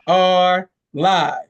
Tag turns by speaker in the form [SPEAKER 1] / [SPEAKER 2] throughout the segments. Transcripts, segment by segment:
[SPEAKER 1] are live.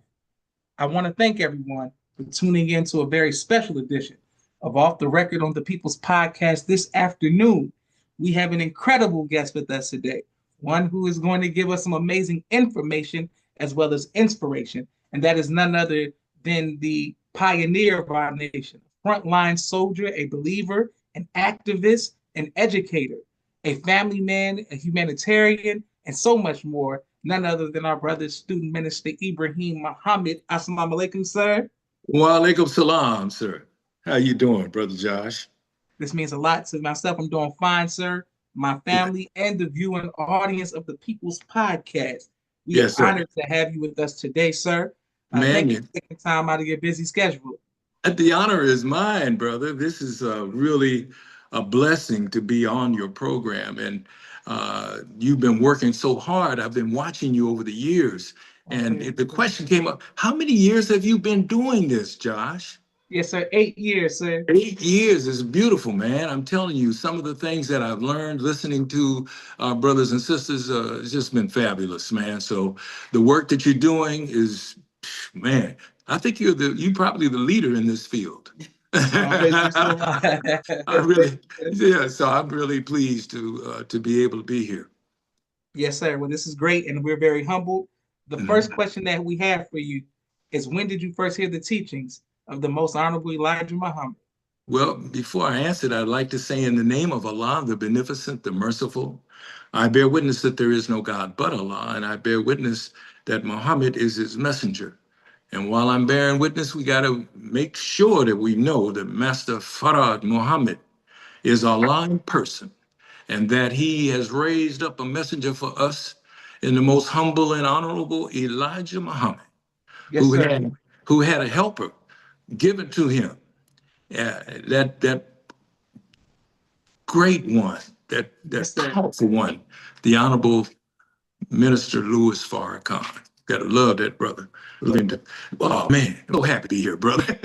[SPEAKER 1] I want to thank everyone for tuning in to a very special edition of Off the Record on the People's Podcast this afternoon. We have an incredible guest with us today, one who is going to give us some amazing information as well as inspiration, and that is none other than the pioneer of our nation, a frontline soldier, a believer, an activist, an educator, a family man, a humanitarian, and so much more. None other than our brother, student minister Ibrahim Muhammad. Assalamu alaikum, sir.
[SPEAKER 2] Wa alaikum salam, sir. How you doing, brother Josh?
[SPEAKER 1] This means a lot to myself. I'm doing fine, sir, my family, and the viewing audience of the People's Podcast. We are
[SPEAKER 2] Yes, sir.
[SPEAKER 1] honored to have you with us today, sir.
[SPEAKER 2] Man,
[SPEAKER 1] Thank you for taking time out of your busy schedule.
[SPEAKER 2] the honor is mine, brother. This is really a blessing to be on your program. And you've been working so hard. I've been watching you over the years. And the question came up, how many years have you been doing this, Josh?
[SPEAKER 1] Yes, sir. 8 years, sir.
[SPEAKER 2] 8 years is beautiful, man. I'm telling you, some of the things that I've learned listening to our brothers and sisters, it's just been fabulous, man. So the work that you're doing is, man, I think you probably the leader in this field.
[SPEAKER 1] Praise you so much.
[SPEAKER 2] I really, yeah. So I'm really pleased to be able to be here.
[SPEAKER 1] Yes, sir. Well, this is great, and we're very humbled. The first question that we have for you is, when did you first hear the teachings of the most honorable Elijah Muhammad?
[SPEAKER 2] Well, before I answer that, I'd like to say, in the name of Allah, the beneficent, the merciful, I bear witness that there is no God but Allah, and I bear witness that Muhammad is his messenger. And while I'm bearing witness, we got to make sure that we know that Master Farad Muhammad is Allah in person, and that he has raised up a messenger for us in the most humble and honorable Elijah Muhammad,
[SPEAKER 1] Yes,
[SPEAKER 2] who
[SPEAKER 1] sir.
[SPEAKER 2] had who had a helper given to him, that great one, that
[SPEAKER 1] Yes, sir.
[SPEAKER 2] powerful one, the Honorable Minister Louis Farrakhan. Gotta love that brother. Linda. Oh man, so happy to be here, brother.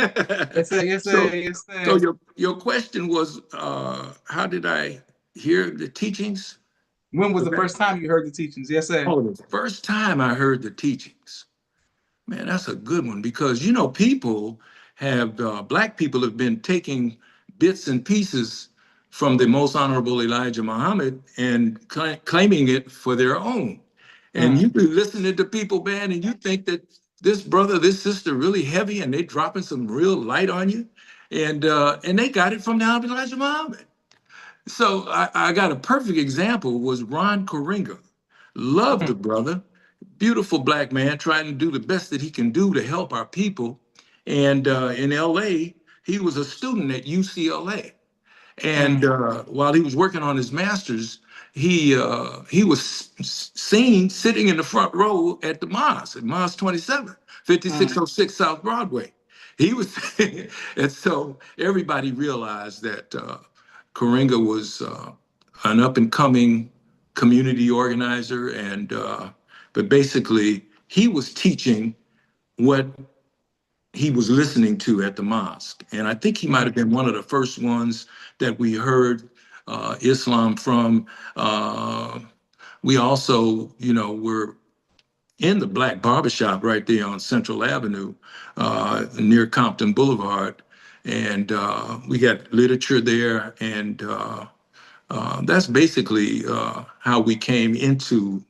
[SPEAKER 1] Yes, sir. Yes, sir.
[SPEAKER 2] so
[SPEAKER 1] Yes,
[SPEAKER 2] so
[SPEAKER 1] sir.
[SPEAKER 2] your question was, how did I hear the teachings?
[SPEAKER 1] When was
[SPEAKER 2] Was
[SPEAKER 1] the
[SPEAKER 2] that-
[SPEAKER 1] first time you heard the teachings? Yes, sir.
[SPEAKER 2] Oh, the first time I heard the teachings. Man, that's a good one, because people have black people have been taking bits and pieces from the most honorable Elijah Muhammad and claiming it for their own. And you be listening to people, man, and you think that this brother, this sister, really heavy, and they dropping some real light on you, and they got it from the honorable Elijah Muhammad. So I got a perfect example, was Ron Karinga. Loved the brother, beautiful black man trying to do the best that he can do to help our people. And in LA, he was a student at UCLA. And while he was working on his master's, he was seen sitting in the front row at the mosque, at Mosque 27, 5606 South Broadway. He was, and so everybody realized that Karinga was an up and coming community organizer, and but basically he was teaching what he was listening to at the mosque. And I think he might have been one of the first ones that we heard Islam from. We also, were in the Black Barbershop right there on Central Avenue near Compton Boulevard. And we got literature there. And that's basically how we came into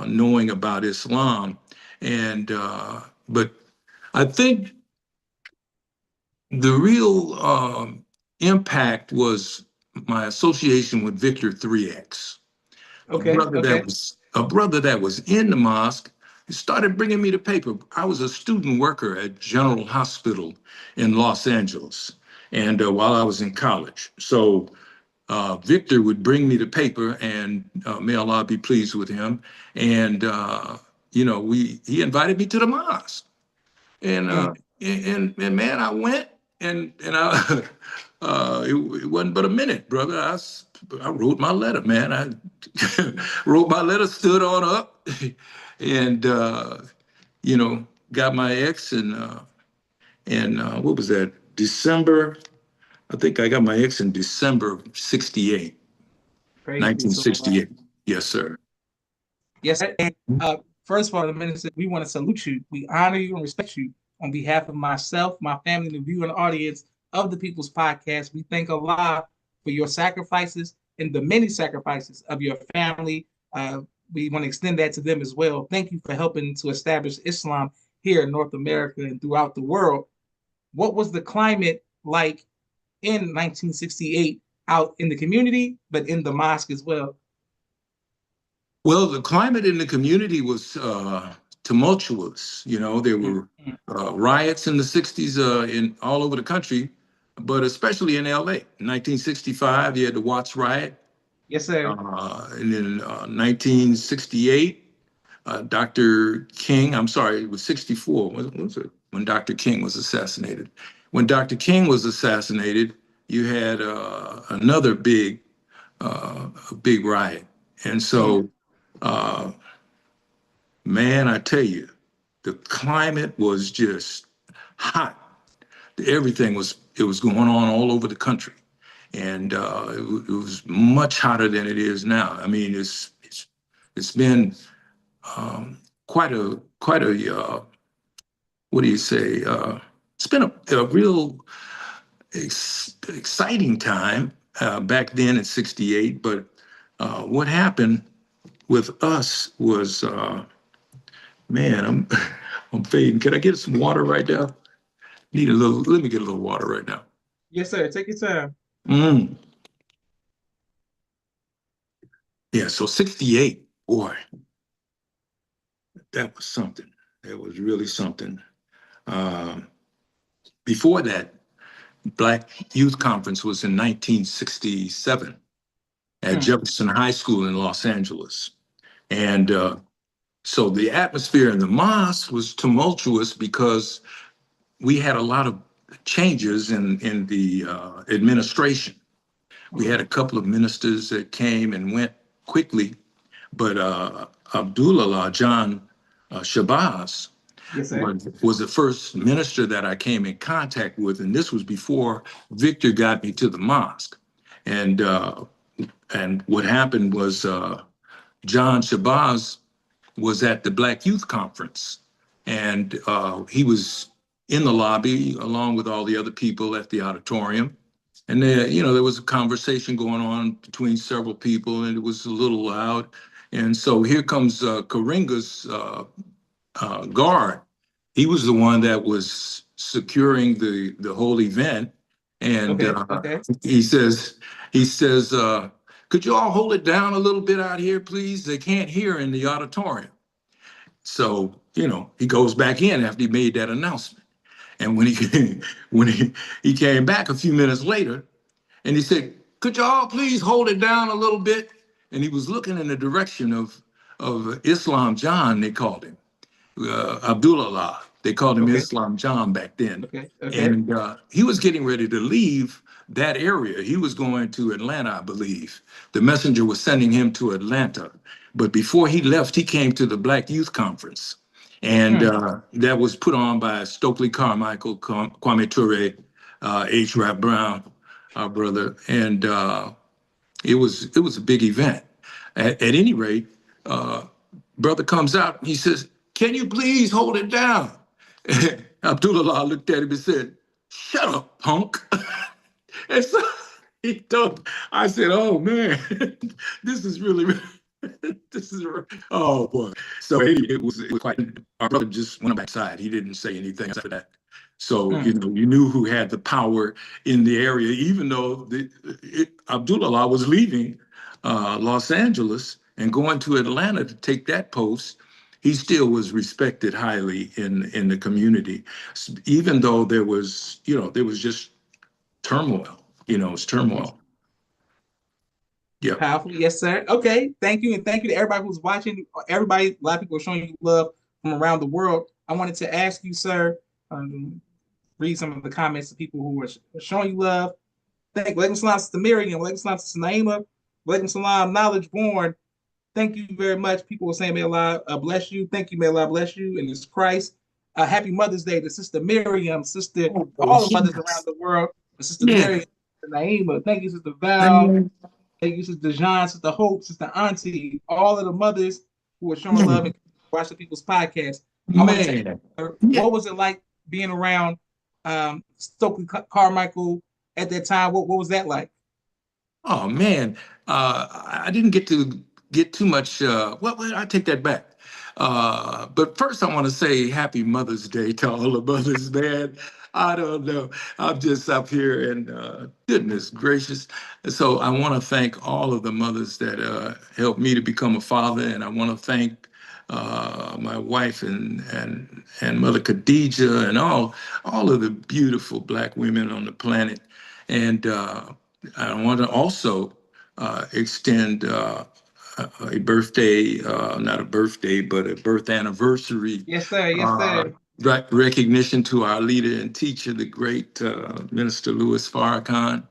[SPEAKER 2] knowing about Islam. And but I think the real impact was my association with Victor 3X, a
[SPEAKER 1] Okay.
[SPEAKER 2] brother
[SPEAKER 1] Okay.
[SPEAKER 2] that was in the mosque. He started bringing me the paper. I was a student worker at General Hospital in Los Angeles, and while I was in college, so Victor would bring me the paper, and may Allah be pleased with him. And he invited me to the mosque, and and man, I went, and I it wasn't but a minute, brother. I wrote my letter, man. I wrote my letter, stood on up, and got my ex, and what was that? December. I think I got my ex in December of 68,
[SPEAKER 1] Praise be to Allah.
[SPEAKER 2] 1968. Yes, sir.
[SPEAKER 1] Yes, sir. And First of all, the minister, we want to salute you. We honor you and respect you on behalf of myself, my family, the viewing audience of the People's Podcast. We thank Allah for your sacrifices and the many sacrifices of your family. We want to extend that to them as well. Thank you for helping to establish Islam here in North America and throughout the world. What was the climate like in 1968 out in the community, but in the mosque as well?
[SPEAKER 2] Well, the climate in the community was tumultuous. You know, there were
[SPEAKER 1] Mm-hmm.
[SPEAKER 2] riots in the 60s in all over the country, but especially in LA. In 1965, you had the Watts riot.
[SPEAKER 1] Yes, sir.
[SPEAKER 2] And in 1968, Dr. King, I'm sorry, it was 64, was it? When Dr. King was assassinated. When Dr. King was assassinated, you had another big riot. And so, man, I tell you, the climate was just hot. It was going on all over the country. And it was much hotter than it is now. I mean, it's been quite a what do you say? It's been a real exciting time back then at 68. But what happened with us was, man, I'm fading. Can I get some water right now? Need a little. Let me get a little water right now.
[SPEAKER 1] Yes, sir. Take your time.
[SPEAKER 2] Mm. Yeah. So 68, boy, that was something. That was really something. Um, Before that, Black Youth Conference was in 1967 at
[SPEAKER 1] Mm.
[SPEAKER 2] Jefferson High School in Los Angeles. And so the atmosphere in the mosque was tumultuous because we had a lot of changes in the administration. We had a couple of ministers that came and went quickly, but Abdullah John Shabazz
[SPEAKER 1] Yes, sir.
[SPEAKER 2] was the first minister that I came in contact with, and this was before Victor got me to the mosque. And what happened was John Shabazz was at the Black Youth Conference, and he was in the lobby along with all the other people at the auditorium. And there was a conversation going on between several people, and it was a little loud. And so here comes Karinga's guard. He was the one that was securing the whole event, and
[SPEAKER 1] Okay. Okay.
[SPEAKER 2] he says, could you all hold it down a little bit out here, please? They can't hear in the auditorium. So he goes back in after he made that announcement, and when he when he came back a few minutes later, and he said, could you all please hold it down a little bit? And he was looking in the direction of Islam John, they called him. Abdullah. They called him
[SPEAKER 1] Okay.
[SPEAKER 2] Islam John back then.
[SPEAKER 1] Okay. Okay.
[SPEAKER 2] And he was getting ready to leave that area. He was going to Atlanta, I believe. The messenger was sending him to Atlanta. But before he left, he came to the Black Youth Conference. And
[SPEAKER 1] Mm.
[SPEAKER 2] that was put on by Stokely Carmichael, Kwame Ture, H. Rap Brown, our brother. And it was a big event. At any rate, brother comes out and he says, can you please hold it down? Abdullah looked at him and said, shut up, punk. And so I said, oh man, this is really, oh boy. So it was quite, our brother just went backside. He didn't say anything after that. So,
[SPEAKER 1] Mm.
[SPEAKER 2] you knew who had the power in the area, even though Abdullah was leaving Los Angeles and going to Atlanta to take that post. He still was respected highly in the community, even though there was just turmoil. It's turmoil. Yeah.
[SPEAKER 1] Powerful. Yes, sir. Okay. Thank you. And thank you to everybody who's watching. Everybody, a lot of people are showing you love from around the world. I wanted to ask you, sir, read some of the comments of people who are showing you love. Thank Walaikum Salam, Sister Miriam. Walaikum Salam, Sister Naima. Walaikum Salam, Knowledge Born. Thank you very much. People were saying, may Allah bless you. Thank you, may Allah bless you. And it's Christ. Happy Mother's Day to Sister Miriam, Sister,
[SPEAKER 2] Oh,
[SPEAKER 1] all the mothers around
[SPEAKER 2] yes.
[SPEAKER 1] the world. Sister
[SPEAKER 2] Yeah.
[SPEAKER 1] Miriam, Sister Naima. Thank you, Sister Val.
[SPEAKER 2] And,
[SPEAKER 1] Thank you, Sister John, Sister Hope, Sister Auntie, all of the mothers who are showing
[SPEAKER 2] yeah.
[SPEAKER 1] love. Watch the People's Podcast. I want to say,
[SPEAKER 2] Man, yeah.
[SPEAKER 1] what was it like being around Stokely Carmichael at that time? What was that like?
[SPEAKER 2] Oh man, I didn't get too much. Well, I take that back. But first, I want to say Happy Mother's Day to all the mothers, man. I don't know. I'm just up here, and goodness gracious. So I want to thank all of the mothers that helped me to become a father, and I want to thank my wife and Mother Khadija and all of the beautiful Black women on the planet. And I want to also extend a birthday, not a birthday, but a birth anniversary
[SPEAKER 1] Yes, sir. Yes,
[SPEAKER 2] uh,
[SPEAKER 1] sir.
[SPEAKER 2] recognition to our leader and teacher, the great Minister Louis Farrakhan,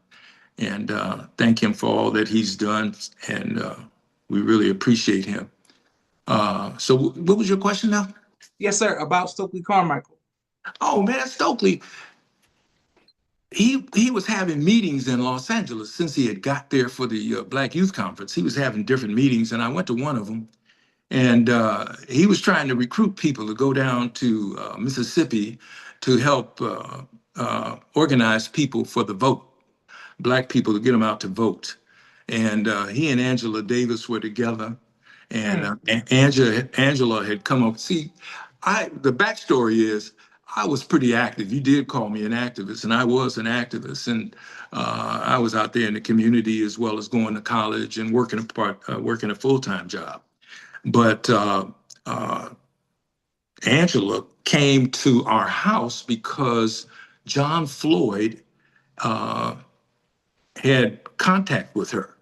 [SPEAKER 2] and thank him for all that he's done. And we really appreciate him. So, what was your question now?
[SPEAKER 1] Yes, sir. About Stokely Carmichael.
[SPEAKER 2] Oh man, Stokely, he was having meetings in Los Angeles since he had got there for the Black Youth Conference. He was having different meetings, and I went to one of them. And he was trying to recruit people to go down to Mississippi to help organize people for the vote, Black people to get them out to vote. And he and Angela Davis were together, and
[SPEAKER 1] Mm,
[SPEAKER 2] Angela had come up. See, the backstory is I was pretty active. You did call me an activist, and I was an activist, and I was out there in the community as well as going to college and working a full-time job. But uh, Angela came to our house because John Floyd uh, had contact with her.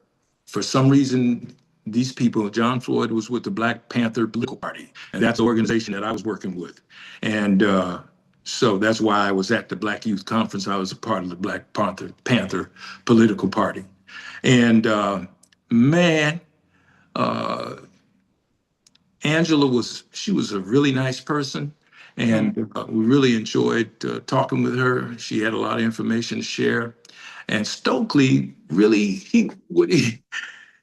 [SPEAKER 2] For some reason, these people, John Floyd was with the Black Panther political party, and that's the organization that I was working with. And so that's why I was at the Black Youth Conference. I was a part of the Black Panther political party. And man, uh, Angela she was a really nice person,
[SPEAKER 1] mm.
[SPEAKER 2] and we really enjoyed talking with her. She had a lot of information to share. And Stokely really,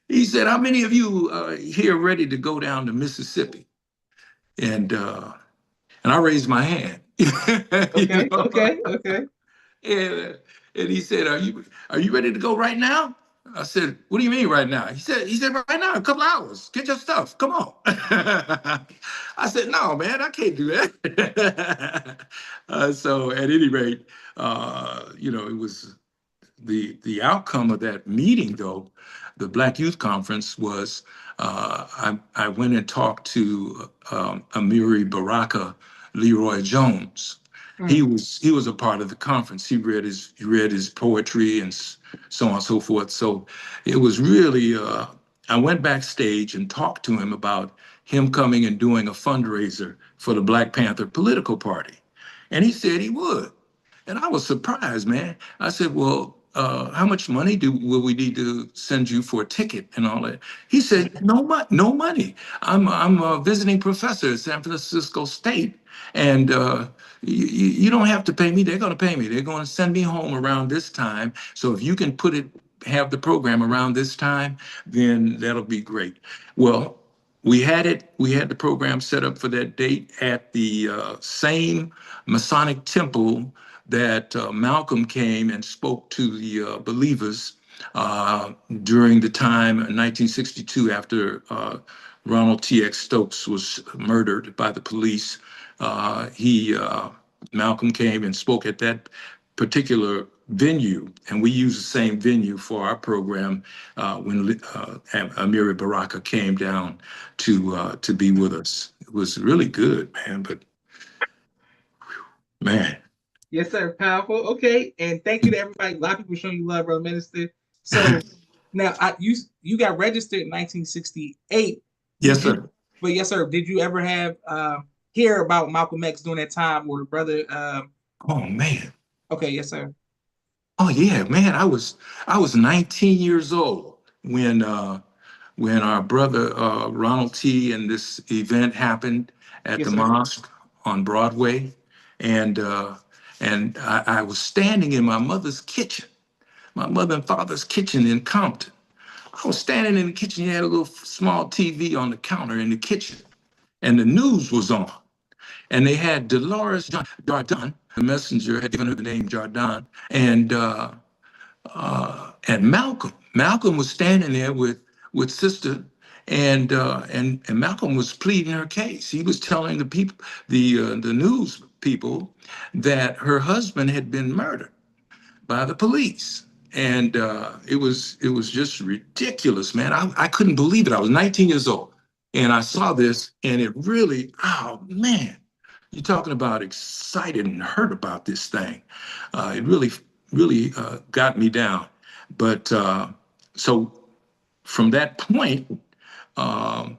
[SPEAKER 2] he said, "How many of you here ready to go down to Mississippi?" And and I raised my hand, you
[SPEAKER 1] Okay.
[SPEAKER 2] know.
[SPEAKER 1] Okay. Okay.
[SPEAKER 2] And, and he said, are you ready to go right now? I said, what do you mean right now? He said, right now, a couple hours. Get your stuff. Come on. I said, no, man, I can't do that. So at any rate, it was the outcome of that meeting, though, the Black Youth Conference was I went and talked to Amiri Baraka Leroy Jones. He
[SPEAKER 1] Mm.
[SPEAKER 2] was a part of the conference. He read his poetry and so on and so forth. So it was really I went backstage and talked to him about him coming and doing a fundraiser for the Black Panther political party, and he said he would. And I was surprised, man. I said, well, how much money will we need to send you for a ticket and all that? He said, no money. I'm a visiting professor at San Francisco State, and you don't have to pay me. They're going to pay me. They're going to send me home around this time. So if you can have the program around this time, then that'll be great. Well, we had it. We had the program set up for that date at the same Masonic temple that Malcolm came and spoke to the believers during the time in 1962 after Ronald T.X. Stokes was murdered by the police. Malcolm came and spoke at that particular venue, and we used the same venue for our program when Amiri Baraka came down to be with us. It was really good, man. But man,
[SPEAKER 1] Yes, sir. Powerful. Okay. And thank you to everybody. A lot of people showing you love, brother minister. So now you got registered in 1968.
[SPEAKER 2] yes,
[SPEAKER 1] Did you?
[SPEAKER 2] sir.
[SPEAKER 1] But yes, sir. Did you ever have hear about Malcolm X during that time or the brother?
[SPEAKER 2] Oh man.
[SPEAKER 1] Okay. Yes, sir.
[SPEAKER 2] Oh yeah, man. I was 19 years old when our brother Ronald T and this event happened at the
[SPEAKER 1] Yes, sir.
[SPEAKER 2] mosque on Broadway, and I was standing in my mother's kitchen, my mother and father's kitchen in Compton. I was standing in the kitchen. You had a little small TV on the counter in the kitchen, and the news was on. And they had Dolores Jardin, the messenger had given her the name Jardin, and Malcolm. Malcolm was standing there with Sister, and Malcolm was pleading her case. He was telling the people, the news people, that her husband had been murdered by the police. And it was just ridiculous, man. I couldn't believe it. I was 19 years old, and I saw this, and it really, oh man, you're talking about excited and hurt about this thing. It really got me down. But so from that point, um,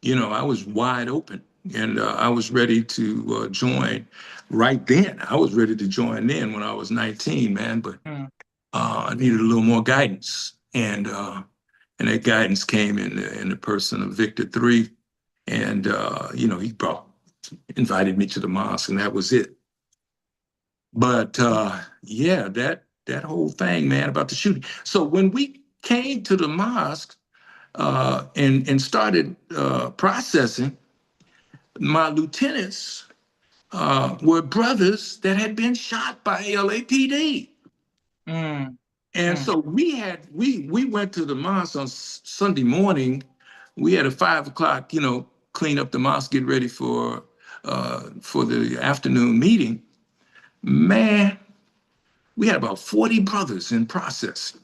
[SPEAKER 2] I was wide open, and I was ready to join right then. I was ready to join then when I was 19, man. But
[SPEAKER 1] mm,
[SPEAKER 2] I needed a little more guidance, and that guidance came in the person of Victor Three, and he invited me to the mosque, and that was it. But yeah, that whole thing, man, about the shooting. So when we came to the mosque and started processing, my lieutenants were brothers that had been shot by LAPD.
[SPEAKER 1] mm,
[SPEAKER 2] And
[SPEAKER 1] mm,
[SPEAKER 2] so we went to the mosque on Sunday morning. We had a 5 o'clock, clean up the mosque, get ready for the afternoon meeting. Man, we had about 40 brothers in process,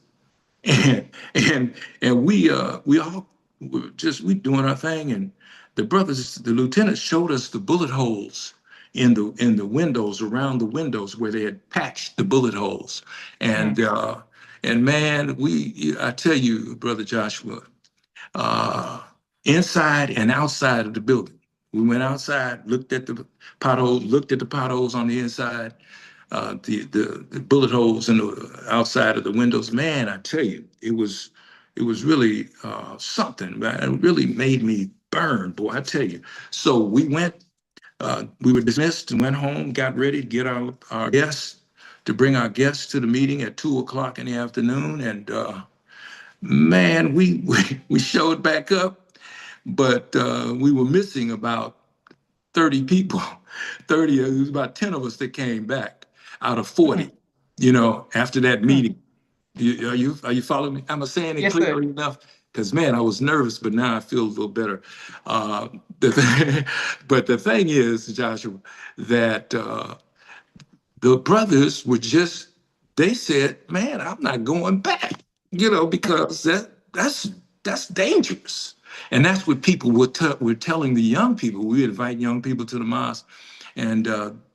[SPEAKER 2] and we all were just we doing our thing, and the lieutenants showed us the bullet holes in the windows, around the windows where they had patched the bullet holes,
[SPEAKER 1] mm,
[SPEAKER 2] and man, I tell you, brother Joshua, uh, inside and outside of the building. We went outside, looked at the potholes on the inside, the bullet holes in the outside of the windows. Man, I tell you, it was really something. Man, it really made me burn, boy. I tell you. So we were dismissed and went home, got ready to get our guests to bring our guests to the meeting at 2 o'clock in the afternoon, and man, we showed back up, but we were missing about 30 people. 30, it was about 10 of us that came back out of
[SPEAKER 1] mm,
[SPEAKER 2] 40, after that
[SPEAKER 1] mm.
[SPEAKER 2] meeting. Are you following me? Am I saying it
[SPEAKER 1] Yes, sir.
[SPEAKER 2] clearly enough? Because man, I was nervous, but now I feel a little better. The thing, but the thing is, Joshua, that the brothers were just, they said, man, I'm not going back, because that's dangerous. And that's what people were telling the young people. We invite young people to the mosque, and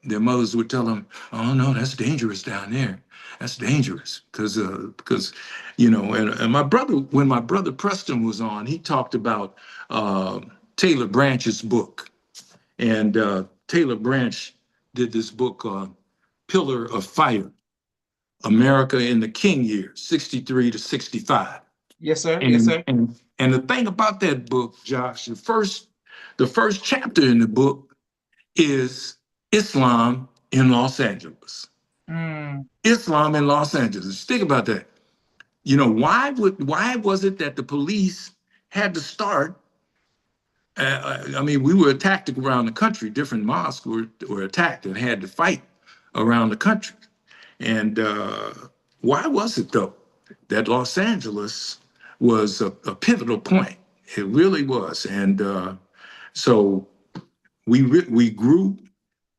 [SPEAKER 2] their mothers would tell them, oh no, that's dangerous down there. That's dangerous because and my brother, when my brother Preston was on, he talked about Taylor Branch's book, and Taylor Branch did this book on Pillar of Fire, America in the King years, 63 to 65.
[SPEAKER 1] Yes, sir. Yes,
[SPEAKER 2] And
[SPEAKER 1] sir.
[SPEAKER 2] and and the thing about that book, Josh, the first chapter in the book is Islam in Los Angeles.
[SPEAKER 1] Mm,
[SPEAKER 2] Islam in Los Angeles. Think about that. Why was it that the police had to start? I mean, we were attacked around the country. Different mosques were attacked and had to fight around the country. And why was it, though, that Los Angeles was a pivotal point? It really was. And so we grew,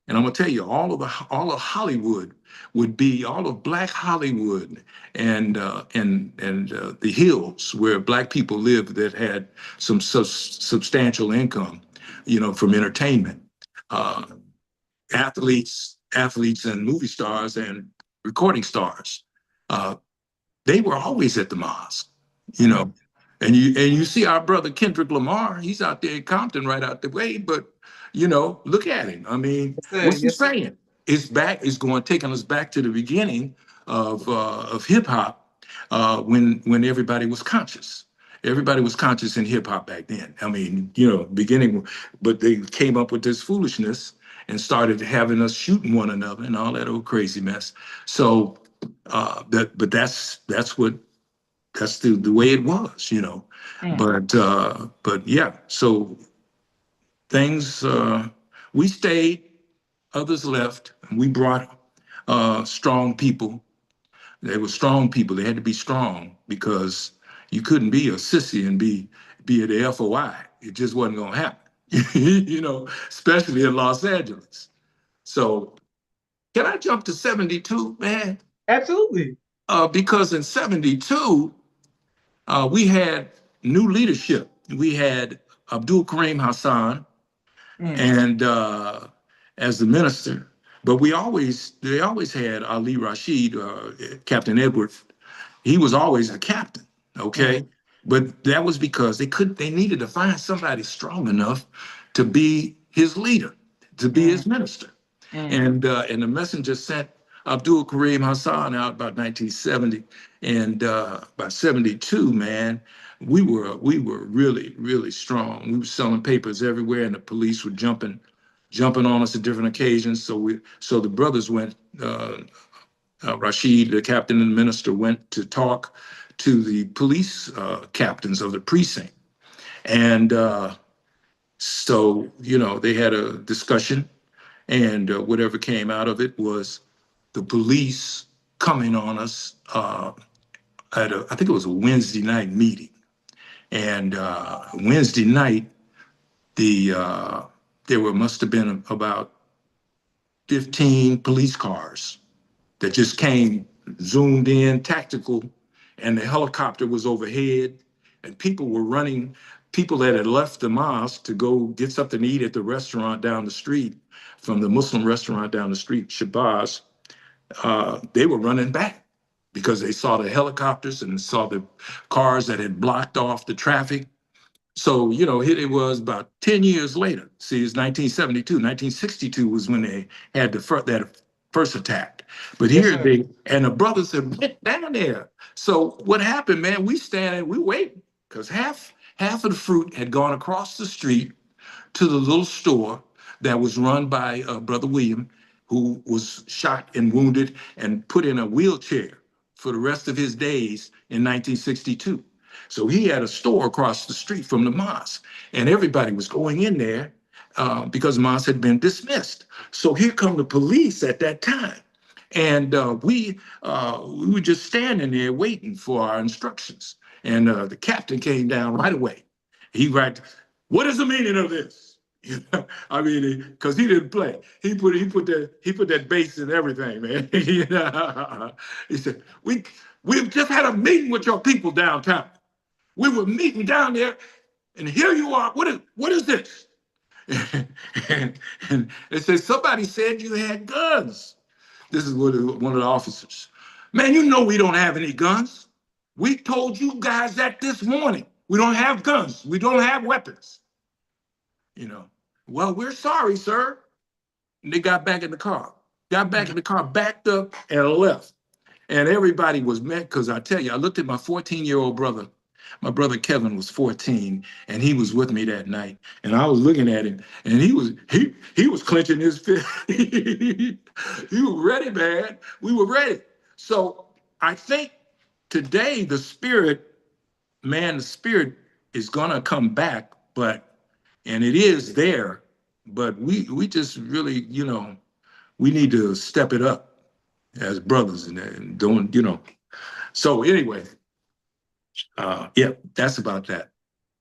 [SPEAKER 2] and I'm gonna tell you, all of Hollywood would be all of Black Hollywood, and the hills where Black people lived that had some substantial income, from entertainment. Uh, athletes and movie stars and recording stars. Uh, they were always at the mosque, you
[SPEAKER 1] mm.
[SPEAKER 2] know. And you see our brother Kendrick Lamar, he's out there in Compton right out the way, but look at him. I mean,
[SPEAKER 1] Yes, sir.
[SPEAKER 2] what's he
[SPEAKER 1] Yes, sir.
[SPEAKER 2] saying? It's taking us back to the beginning of hip hop, when everybody was conscious. Everybody was conscious in hip hop back then. I mean, beginning, but they came up with this foolishness and started having us shooting one another and all that old crazy mess. So but that's the way it was.
[SPEAKER 1] Mm,
[SPEAKER 2] But yeah, so things, we stayed, others left, and we brought strong people. They were strong people. They had to be strong because you couldn't be a sissy and be at the FOI. It just wasn't going to happen, you know, especially in Los Angeles. So can I jump to 72, man?
[SPEAKER 1] Absolutely.
[SPEAKER 2] Because in 72, we had new leadership. We had Abdul Karim Hassan
[SPEAKER 1] Mm,
[SPEAKER 2] and as the minister, but they always had Ali Rashid, Captain Edward. He was always a captain,
[SPEAKER 1] mm,
[SPEAKER 2] okay? But that was because they needed to find somebody strong enough to be his leader, to be
[SPEAKER 1] mm,
[SPEAKER 2] his minister.
[SPEAKER 1] mm.
[SPEAKER 2] And the messenger sent Abdul Karim Hassan out about 1970, and by 72, man, we were really strong. We were selling papers everywhere, and the police were jumping on us at different occasions. So the brothers went. Rashid, the captain and the minister, went to talk to the police captains of the precinct, and so they had a discussion, and whatever came out of it was the police coming on us at I think it was a Wednesday night meeting. And Wednesday night, there must have been about 15 police cars that just came, zoomed in, tactical, and the helicopter was overhead, and people were running. People that had left the mosque to go get something to eat at the restaurant down the street, from the Muslim restaurant down the street, Shabazz, they were running back because they saw the helicopters and saw the cars that had blocked off the traffic. So, here it was about 10 years later. See, it's 1972. 1962 was when they had that first attack. But
[SPEAKER 1] Yes,
[SPEAKER 2] here
[SPEAKER 1] sir.
[SPEAKER 2] and the brothers had went down there. So what happened, man, we waiting because half of the fruit had gone across the street to the little store that was run by Brother William, who was shot and wounded and put in a wheelchair for the rest of his days in 1962. So he had a store across the street from the mosque, and everybody was going in there because the mosque had been dismissed. So here come the police at that time, and we were just standing there waiting for our instructions. And the captain came down right away. He right, what is the meaning of this? I mean, because he didn't play. He put that bass in everything, man. He said, we've just had a meeting with your people downtown. We were meeting down there, and here you are. What is this? and they said, somebody said you had guns. This is one of the officers. Man, you know we don't have any guns. We told you guys that this morning. We don't have guns. We don't have weapons. You know. Well, we're sorry, sir. And they got back in the car. Got back in the car, backed up, and left. And everybody was mad because I tell you, I looked at my 14-year-old brother. My brother Kevin was 14, and he was with me that night. And I was looking at him, and he was clenching his fist. He was ready, man. We were ready. So I think today the spirit is gonna come back, and it is there, but we just really, we need to step it up as brothers and don't, So anyway, yeah, that's about that.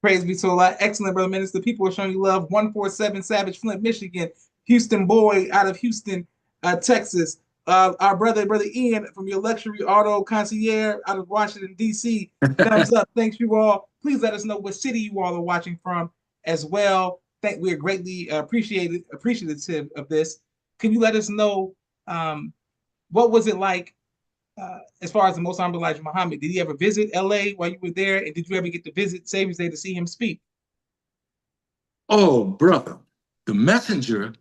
[SPEAKER 1] Praise be to Allah. Excellent, brother minister. People are showing you love. 147 Savage, Flint, Michigan. Houston Boy out of Houston, Texas. Our brother Ian from your luxury auto concierge out of Washington, D.C. Thumbs up. Thanks, you all. Please let us know what city you all are watching from as well. We are greatly appreciative of this. Can you let us know what was it like as far as the Most Honorable Elijah Muhammad? Did he ever visit LA while you were there? And did you ever get to visit Savior's Day to see him speak?
[SPEAKER 2] Oh, brother, the messenger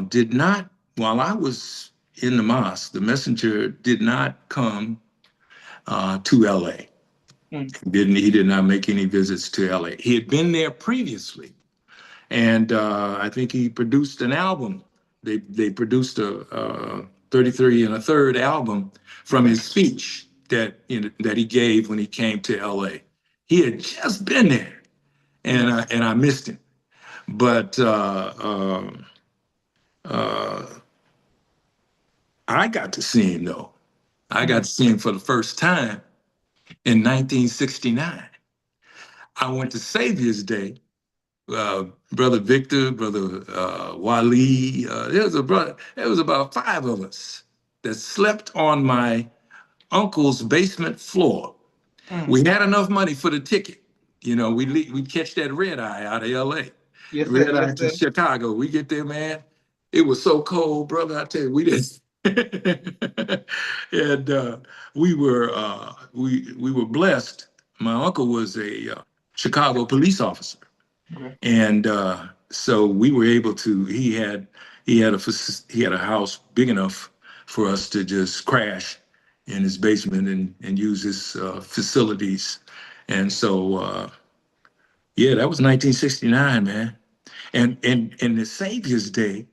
[SPEAKER 2] did not, while I was in the mosque, the messenger did not come to LA.
[SPEAKER 1] Mm.
[SPEAKER 2] He did not make any visits to LA. He had been there previously. And I think he produced an album. They produced a 33 and a third album from his speech that he gave when he came to LA. He had just been there, and I missed him. But uh, I got to see him though. I got to see him for the first time in 1969. I went to Savior's Day. Brother Victor, brother Wali. There was a brother. There was about five of us that slept on my uncle's basement floor.
[SPEAKER 1] Mm.
[SPEAKER 2] We had enough money for the ticket. You know, we'd catch that red eye out of LA,
[SPEAKER 1] Yes, sir.
[SPEAKER 2] red eye
[SPEAKER 1] Yes,
[SPEAKER 2] to
[SPEAKER 1] sir.
[SPEAKER 2] Chicago. We get there, man. It was so cold, brother. I tell you, we didn't. And we were blessed. My uncle was a Chicago police officer,
[SPEAKER 1] Okay.
[SPEAKER 2] and so we were able to. He had a house big enough for us to just crash in his basement and use his facilities. And so yeah, that was 1969, man. And the Savior's Day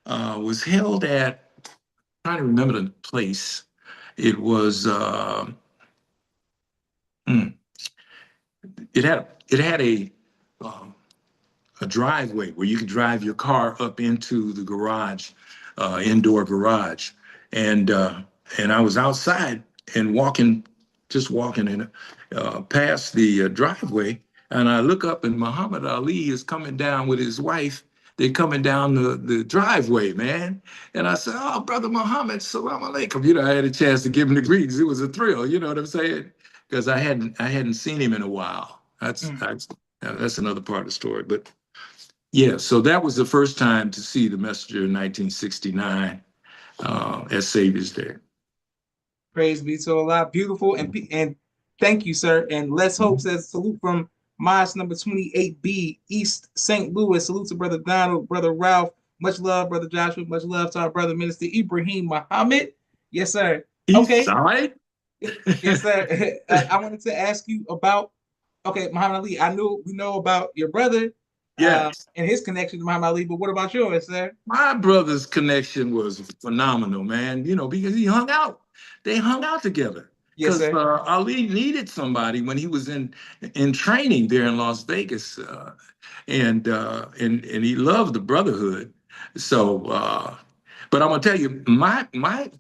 [SPEAKER 2] was held at, I'm trying to remember the place. It was hmm, it had um, a driveway where you could drive your car up into the garage, indoor garage, and uh, and I was outside and just walking in past the driveway, and I look up and Muhammad Ali is coming down with his wife. They're coming down the driveway, man. And I said, "Oh, brother Muhammad, salam alaikum." You know, I had a chance to give him the greetings. It was a thrill. You know what I'm saying? Because I hadn't seen him in a while.
[SPEAKER 1] Mm.
[SPEAKER 2] That's another part of the story, but. Yeah, so that was the first time to see the messenger in 1969 at Savior's Day.
[SPEAKER 1] Praise be to Allah. Beautiful and thank you, sir. And Let's Hope says salute from Mosque number 28B, East St. Louis. Salute to Brother Donald, Brother Ralph. Much love, Brother Joshua. Much love to our brother Minister Ibrahim Muhammad. Yes, sir.
[SPEAKER 2] East
[SPEAKER 1] Okay.
[SPEAKER 2] side?
[SPEAKER 1] Yes, sir. I wanted to ask you about Muhammad Ali. I knew we know about your brother
[SPEAKER 2] Yes.
[SPEAKER 1] and his connection to Muhammad Ali, but what about yours, sir?
[SPEAKER 2] My brother's connection was phenomenal, man, you know, because he hung out. They hung out together
[SPEAKER 1] Yes,
[SPEAKER 2] because
[SPEAKER 1] sir.
[SPEAKER 2] Ali needed somebody when he was in training there in Las Vegas. And he loved the brotherhood. So, but I'm gonna tell you, my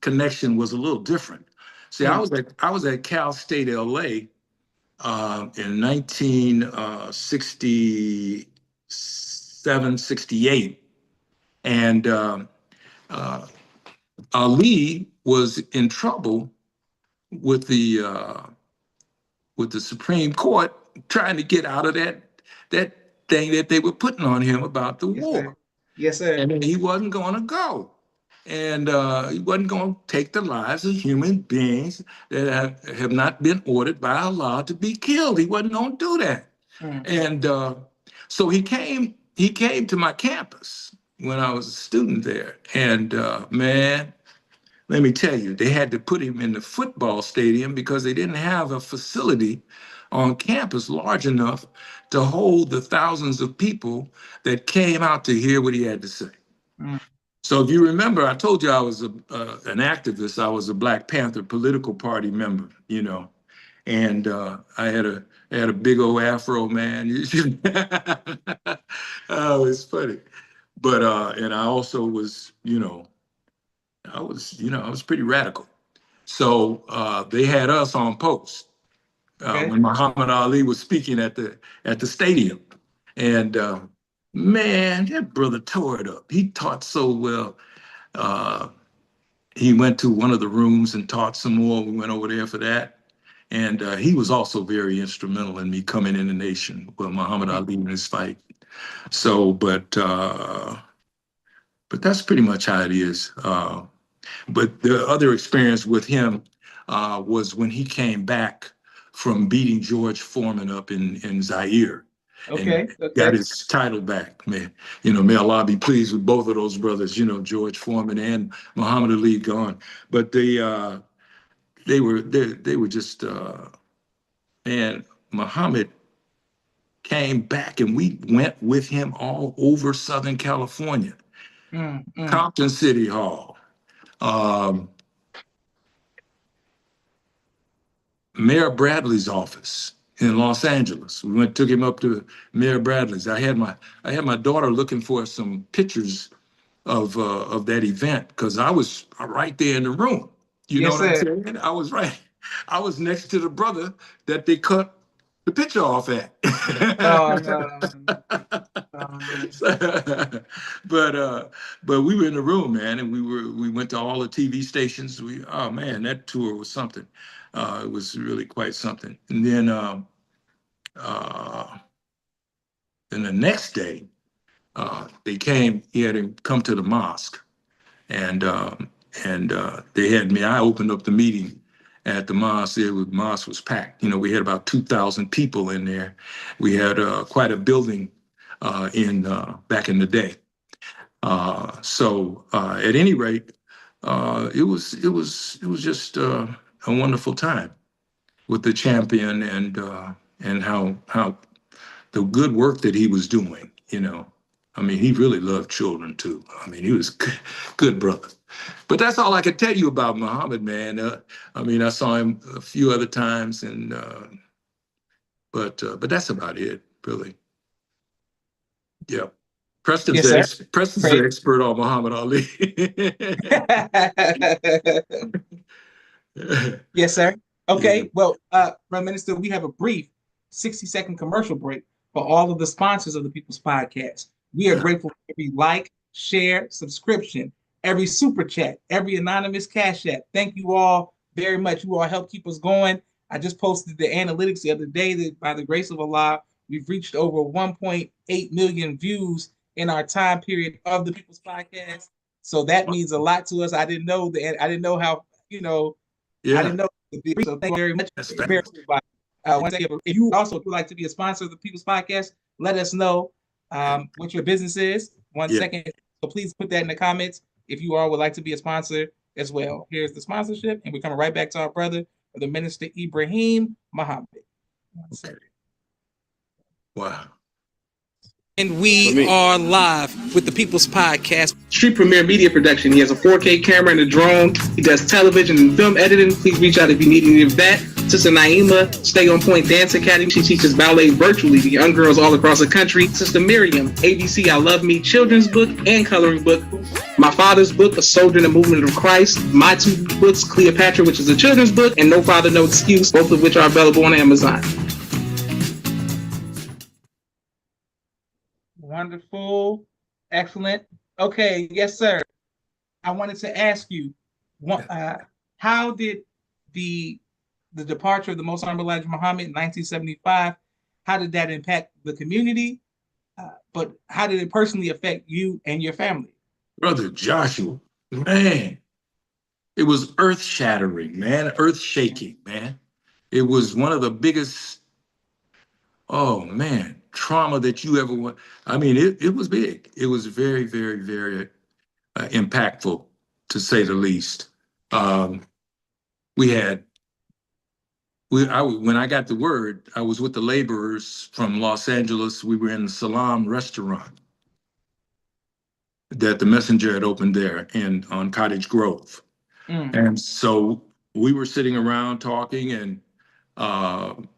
[SPEAKER 2] connection was a little different. See,
[SPEAKER 1] Mm.
[SPEAKER 2] I was at Cal State LA in 1967, 68. And uh, Ali was in trouble with the Supreme Court trying to get out of that thing that they were putting on him about the
[SPEAKER 1] Yes, sir.
[SPEAKER 2] war.
[SPEAKER 1] Yes, sir.
[SPEAKER 2] And he wasn't going to go. And he wasn't going to take the lives of human beings that have not been ordered by Allah to be killed. He wasn't going to do that.
[SPEAKER 1] Mm.
[SPEAKER 2] And so he came to my campus when I was a student there. And man, let me tell you, they had to put him in the football stadium because they didn't have a facility on campus large enough to hold the thousands of people that came out to hear what he had to say.
[SPEAKER 1] Mm.
[SPEAKER 2] So if you remember, I told you I was an activist. I was a Black Panther political party member, you know, and I had a big old afro, man. Oh, it's funny. But and I also was, I was pretty radical. So they had us on post
[SPEAKER 1] Okay.
[SPEAKER 2] when Muhammad Ali was speaking at the stadium, and man, that brother tore it up. He taught so well. Uh, he went to one of the rooms and taught some more. We went over there for that. And he was also very instrumental in me coming in the nation with Muhammad
[SPEAKER 1] Mm.
[SPEAKER 2] Ali in his fight. So, but that's pretty much how it is. But the other experience with him was when he came back from beating George Foreman up in Zaire and
[SPEAKER 1] Okay.
[SPEAKER 2] got
[SPEAKER 1] Okay.
[SPEAKER 2] his title back. May Allah be pleased with both of those brothers, George Foreman and Muhammad Ali gone. But they were just man, Muhammad came back and we went with him all over Southern California,
[SPEAKER 1] Mm. Mm.
[SPEAKER 2] Compton City Hall, um, Mayor Bradley's office in Los Angeles. We took him up to Mayor Bradley's. I had my daughter looking for some pictures of that event because I was right there in the room. You know
[SPEAKER 1] Yes,
[SPEAKER 2] what I'm
[SPEAKER 1] sir.
[SPEAKER 2] saying? I was right. I was next to the brother that they cut the picture off at.
[SPEAKER 1] Oh no. Oh, man.
[SPEAKER 2] But we were in the room, man, and we went to all the TV stations. Oh man, that tour was something. It was really quite something. And then the next day, they came. He had him come to the mosque, and they had me. I opened up the meeting at the mosque. The mosque was packed. You know, we had about 2,000 people in there. We had quite a building in back in the day. At any rate, it was just a wonderful time with the champion and how the good work that he was doing. You know, I mean, he really loved children too. I mean, he was good brother. But that's all I can tell you about Muhammad, man. I mean, I saw him a few other times, and but that's about it, really. Yeah.
[SPEAKER 1] Yes, sir.
[SPEAKER 2] Preston's
[SPEAKER 1] Great.
[SPEAKER 2] an expert on Muhammad Ali.
[SPEAKER 1] Yes, sir.
[SPEAKER 2] Yeah.
[SPEAKER 1] Okay. Well, Prime Minister, we have a brief 60-second commercial break for all of the sponsors of the People's Podcast. We are grateful for every like, share, subscription, every super chat, every anonymous cash app. Thank you all very much. You all help keep us going. I just posted the analytics the other day that by the grace of Allah, we've reached over 1.8 million views in our time period of the People's Podcast. So that means a lot to us. I didn't know that. I didn't know how, I
[SPEAKER 2] Yeah.
[SPEAKER 1] didn't know. So thank you very much.
[SPEAKER 2] That's
[SPEAKER 1] Very
[SPEAKER 2] fabulous.
[SPEAKER 1] much. If you also would like to be a sponsor of the People's Podcast, let us know what your business is. One
[SPEAKER 2] Yeah.
[SPEAKER 1] second. So please put that in the comments if you all would like to be a sponsor as well. Here's the sponsorship, and we're coming right back to our brother, the Minister Ibrahim Muhammad. One
[SPEAKER 2] Okay.
[SPEAKER 1] second.
[SPEAKER 2] Wow.
[SPEAKER 1] And we are live with the People's Podcast. Street Premier Media Production. He has a 4K camera and a drone. He does television and film editing. Please reach out if you need any of that. Sister Naima, Stay On Point Dance Academy. She teaches ballet virtually to young girls all across the country. Sister Miriam, ABC I Love Me children's book and coloring book. My father's book, A Soldier in the Movement of Christ. My two books, Cleopatra, which is a children's book, and No Father, No Excuse, both of which are available on Amazon. Wonderful. Excellent. Okay. Yes, sir. I wanted to ask you, how did the departure of the Most Honorable Elijah Muhammad in 1975, how did that impact the community? But how did it personally affect you and your family?
[SPEAKER 2] Brother Joshua, man, it was earth shattering, man, earth shaking, man. It was one of the biggest, oh man, trauma that you ever went. I mean, it was big. It was very, very, very impactful, to say the least. Um, we had, when I got the word, I was with the laborers from Los Angeles. We were in the Salam restaurant that the messenger had opened there on Cottage Grove. And so we were sitting around talking, and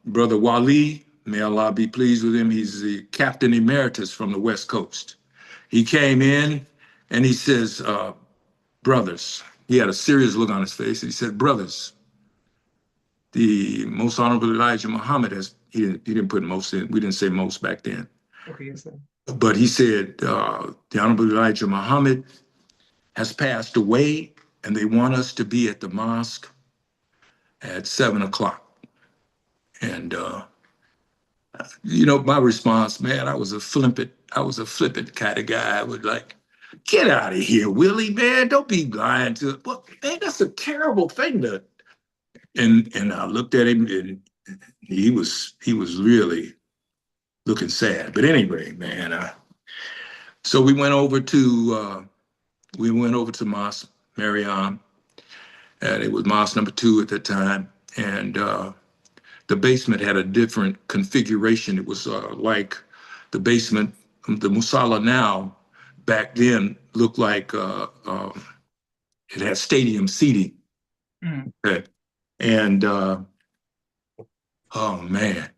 [SPEAKER 2] Brother Wali, may Allah be pleased with him, he's the captain emeritus from the West Coast. He came in and he says, brothers, he had a serious look on his face. He said, brothers, the Most Honorable Elijah Muhammad he didn't put most in, we didn't say most back then.
[SPEAKER 1] Okay, yes, sir.
[SPEAKER 2] But he said, the Honorable Elijah Muhammad has passed away, and they want us to be at the mosque at 7 o'clock. And my response, man, I was a flippant kind of guy. I was like, get out of here, Willie, man. Don't be lying to it. Well, man, that's a terrible thing to. And I looked at him, and he was really looking sad. But anyway, man, so we went over to Mosque Mariam, and it was Mosque number 2 at the time, and the basement had a different configuration. It was like the basement, the Musalla now, back then looked like it had stadium seating. Okay. And oh man,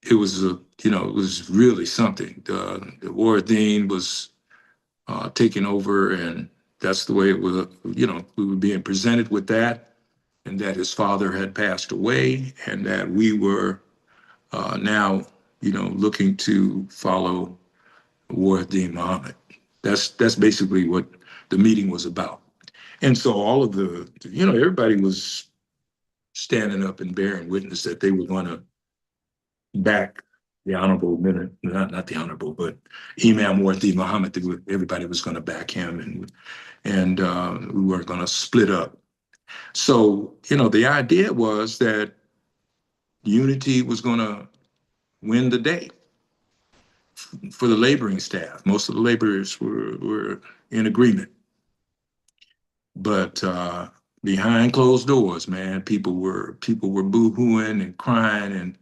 [SPEAKER 2] it was it was really something. The war dean was taking over, and that's the way it was. We were being presented with that, and that his father had passed away, and that we were now, looking to follow Dean Muhammad. That's basically what the meeting was about. And so all of everybody was standing up and bearing witness that they were going to back the honorable, not the honorable, but Imam Dean Muhammad. Everybody was going to back him, and we weren't going to split up. So the idea was that unity was going to win the day for the laboring staff. Most of the laborers were in agreement, but behind closed doors, man, people were boo-hooing and crying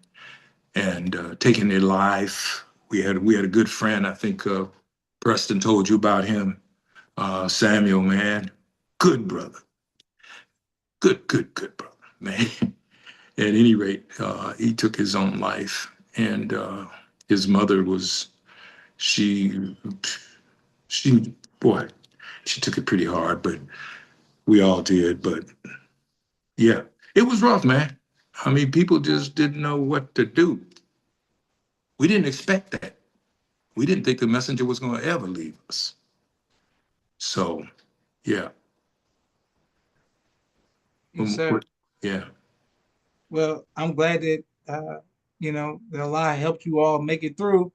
[SPEAKER 2] and taking their life. We had a good friend. I think Preston told you about him, Samuel, man, good brother, good brother, man. At any rate, he took his own life, and his mother was she she boy, she took it pretty hard, but we all did. But yeah, it was rough, man. I mean, people just didn't know what to do. We didn't expect that. We didn't think the messenger was going to ever leave us. So, yeah.
[SPEAKER 1] Yes, sir.
[SPEAKER 2] Yeah.
[SPEAKER 1] Well, I'm glad that that Allah helped you all make it through.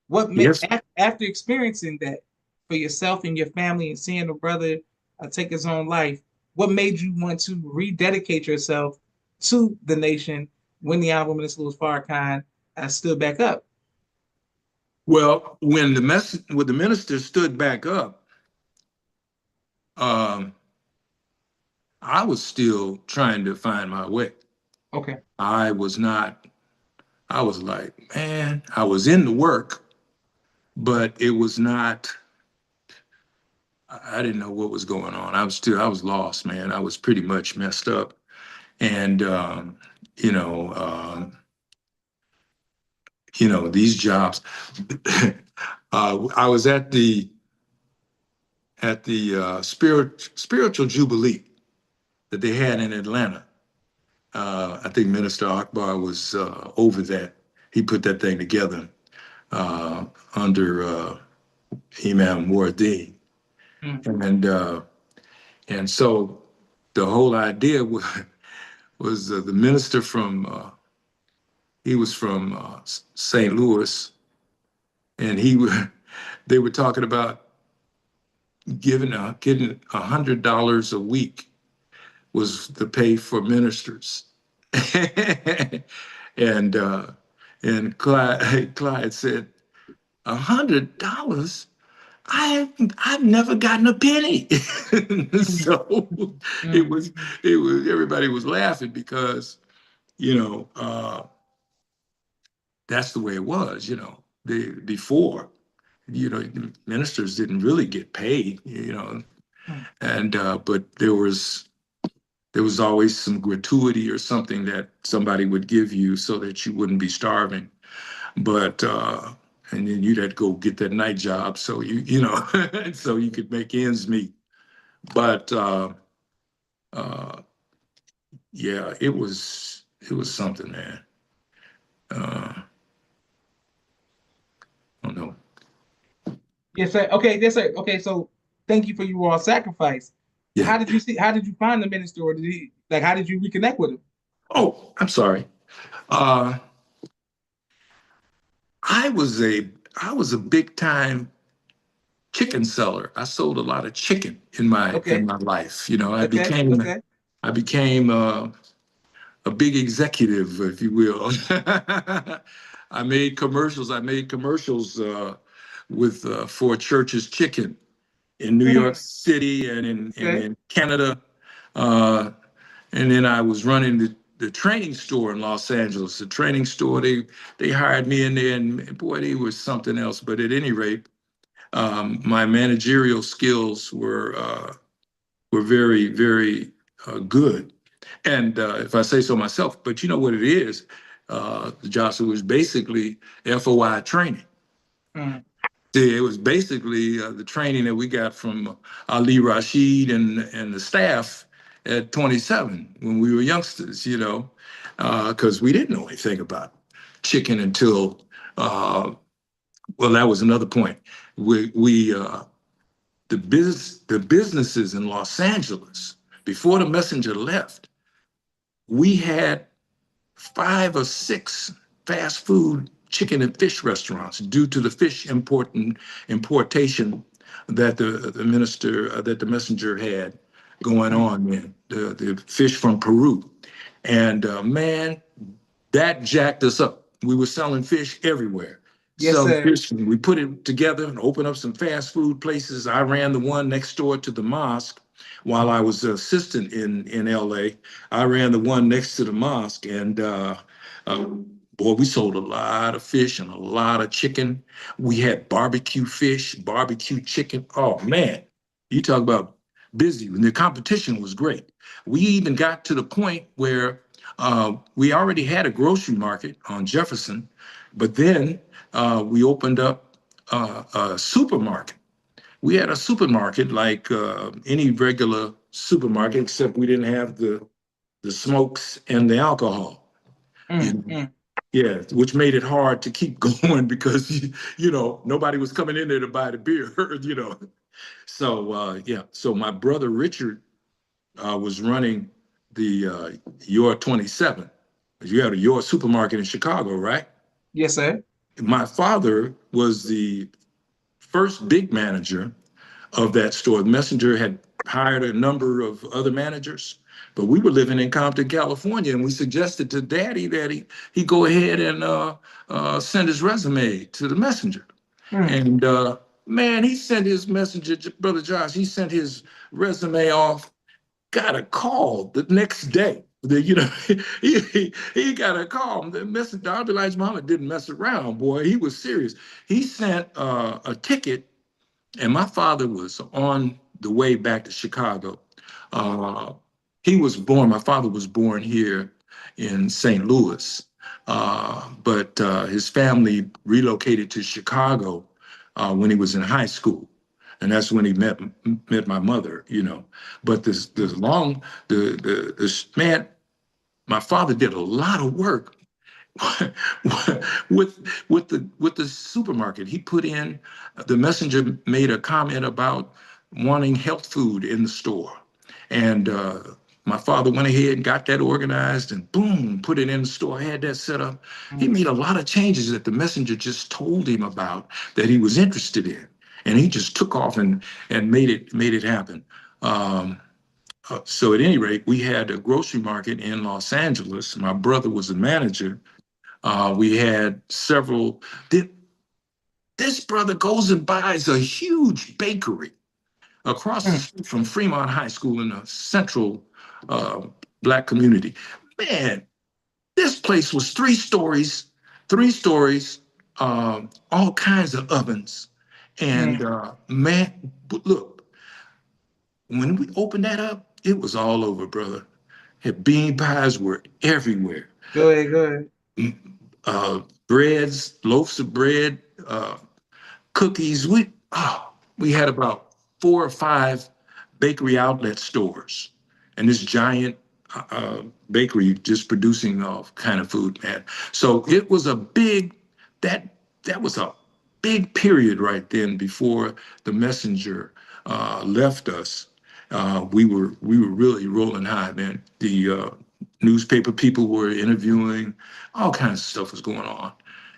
[SPEAKER 1] What made
[SPEAKER 2] Yes.
[SPEAKER 1] after experiencing that for yourself and your family and seeing a brother take his own life, what made you want to rededicate yourself to the nation when the Honorable Minister Louis Farrakhan stood back up?
[SPEAKER 2] Well, when the minister stood back up, um, I was still trying to find my way.
[SPEAKER 1] Okay.
[SPEAKER 2] I was not. I was like, man, I was in the work, but it was not. I didn't know what was going on. I was lost, man. I was pretty much messed up, and you know, um, these jobs. I was at the spiritual jubilee that they had in Atlanta. I think Minister Akbar was over that. He put that thing together under Imam Muad'Dib.
[SPEAKER 1] Mm.
[SPEAKER 2] And so the whole idea was the minister he was from St. Louis, and they were talking about getting $100 a week was the pay for ministers. and Clyde said, $100? I've never gotten a penny.
[SPEAKER 1] Mm.
[SPEAKER 2] So it
[SPEAKER 1] Mm.
[SPEAKER 2] was it was everybody was laughing because you know that's the way it was. Before ministers didn't really get paid.
[SPEAKER 1] Mm.
[SPEAKER 2] And but there was always some gratuity or something that somebody would give you so that you wouldn't be starving. But and then you'd have to go get that night job so so you could make ends meet. But yeah, it was something, man. I don't know.
[SPEAKER 1] Yes, sir. Okay, yes, sir. Okay, so thank you for your all sacrifice.
[SPEAKER 2] Yeah.
[SPEAKER 1] How did you see? How did you find the minister, or did he like? How did you reconnect with him?
[SPEAKER 2] Oh, I'm sorry. Uh, I was a I was a big time chicken seller. I sold a lot of chicken in my
[SPEAKER 1] Okay,
[SPEAKER 2] life. I
[SPEAKER 1] okay,
[SPEAKER 2] became
[SPEAKER 1] okay,
[SPEAKER 2] I became a big executive, if you will. I made commercials. I made commercials with for Church's Chicken in New York
[SPEAKER 1] mm,
[SPEAKER 2] City and
[SPEAKER 1] okay,
[SPEAKER 2] in Canada. Uh, and then I was running the training store in Los Angeles. The training store, they hired me in there, and boy, they were something else. But at any rate, my managerial skills were very, very good. And if I say so myself, but you know what it is, Joshua, was basically FOI training.
[SPEAKER 1] Mm.
[SPEAKER 2] See, it was basically the training that we got from Ali Rashid and the staff at 27 when we were youngsters, because we didn't know anything about chicken until, well, that was another point. The businesses in Los Angeles, before the messenger left, we had 5 or 6 fast food chicken and fish restaurants due to the fish importation that the messenger had going
[SPEAKER 1] Mm.
[SPEAKER 2] on, man. The fish from Peru, and man, that jacked us up. We were selling fish everywhere.
[SPEAKER 1] Yes,
[SPEAKER 2] Selling
[SPEAKER 1] sir.
[SPEAKER 2] fish, we put it together and opened up some fast food places. I ran the one next door to the mosque while I was assistant in LA. I ran the one next to the mosque, and uh, boy, we sold a lot of fish and a lot of chicken. We had barbecue fish, barbecue chicken. Oh man, you talk about busy. And the competition was great. We even got to the point where we already had a grocery market on Jefferson, but then we opened up a supermarket. We had a supermarket like any regular supermarket, except we didn't have the smokes and the alcohol. You
[SPEAKER 1] Mm.
[SPEAKER 2] know?
[SPEAKER 1] Mm.
[SPEAKER 2] Yeah, which made it hard to keep going because nobody was coming in there to buy the beer. So yeah, so my brother Richard was running the Your 27. You had a Your supermarket in Chicago, right?
[SPEAKER 1] Yes, sir.
[SPEAKER 2] My father was the first big manager of that store. The Messenger had hired a number of other managers, but we were living in Compton, California, and we suggested to Daddy that he go ahead and send his resume to the Messenger.
[SPEAKER 1] Mm.
[SPEAKER 2] And man, he sent his messenger, Brother Josh. He sent his resume off, got a call the next day. He got a call. The messenger, Hon Elijah Muhammad didn't mess around, boy. He was serious. He sent a ticket, and my father was on the way back to Chicago. Uh, my father was born here in St. Louis, but his family relocated to Chicago when he was in high school. And that's when he met my mother. But man, my father did a lot of work with the supermarket. He put in the messenger made a comment about wanting health food in the store, and my father went ahead and got that organized and boom, put it in the store. Had that set up. He
[SPEAKER 1] Mm.
[SPEAKER 2] made a lot of changes that the messenger just told him about that he was interested in, and he just took off and made it happen. Um, so at any rate, we had a grocery market in Los Angeles. My brother was the manager. We had several. This brother goes and buys a huge bakery across the
[SPEAKER 1] Mm.
[SPEAKER 2] street from Fremont High School in a central uh, Black community. Man, this place was 3 stories, all kinds of ovens. And
[SPEAKER 1] Mm.
[SPEAKER 2] man, look, when we opened that up, it was all over, brother. Bean pies were everywhere.
[SPEAKER 1] Go ahead. Go ahead.
[SPEAKER 2] Uh, breads, loaves of bread, cookies. We had about 4 or 5 bakery outlet stores, and this giant bakery just producing all kind of food, man. So it was a big that that was a big period right then before the messenger left us. We were really rolling high, man. The newspaper people were interviewing, all kinds of stuff was going on.